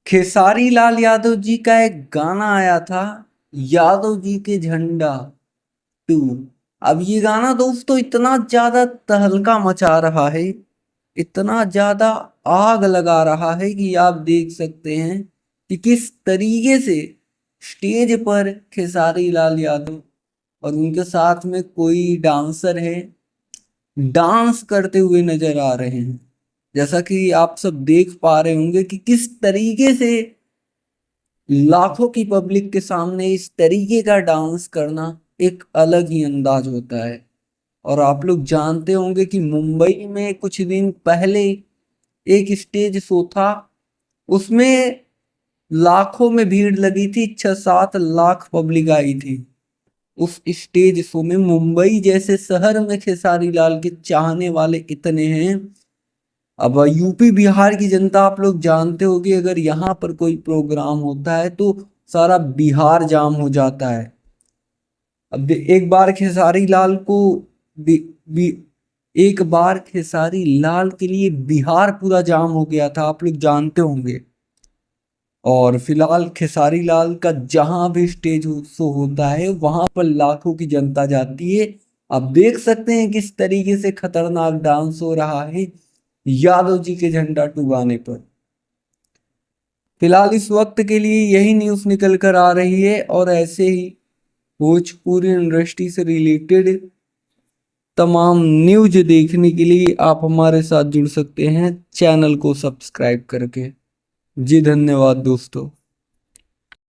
खेसारी लाल यादव जी का एक गाना आया था, यादव जी के झंडा 2। अब ये गाना दोस्तों इतना ज्यादा तहलका मचा रहा है, इतना ज्यादा आग लगा रहा है कि आप देख सकते हैं कि किस तरीके से स्टेज पर खेसारी लाल यादव और उनके साथ में कोई डांसर है, डांस करते हुए नजर आ रहे हैं। जैसा कि आप सब देख पा रहे होंगे कि किस तरीके से लाखों की पब्लिक के सामने इस तरीके का डांस करना एक अलग ही अंदाज होता है। और आप लोग जानते होंगे कि मुंबई में कुछ दिन पहले एक स्टेज शो था, उसमें लाखों में भीड़ लगी थी, 6-7 लाख पब्लिक आई थी उस स्टेज शो में। मुंबई जैसे शहर में खेसारी लाल के चाहने वाले इतने हैं। अब यूपी बिहार की जनता आप लोग जानते होंगे, अगर यहाँ पर कोई प्रोग्राम होता है तो सारा बिहार जाम हो जाता है। अब एक बार खेसारी लाल को बि, बि, एक बार खेसारी लाल के लिए बिहार पूरा जाम हो गया था, आप लोग जानते होंगे। और फिलहाल खेसारी लाल का जहां भी स्टेज शो होता है वहां पर लाखों की जनता जाती है। आप देख सकते हैं किस तरीके से खतरनाक डांस हो रहा है यादव जी के झंडा 2 गाने पर। फिलहाल इस वक्त के लिए यही न्यूज़ निकल कर आ रही है, और ऐसे ही भोजपुरी इंडस्ट्री से रिलेटेड तमाम न्यूज देखने के लिए आप हमारे साथ जुड़ सकते हैं चैनल को सब्सक्राइब करके। जी धन्यवाद दोस्तों।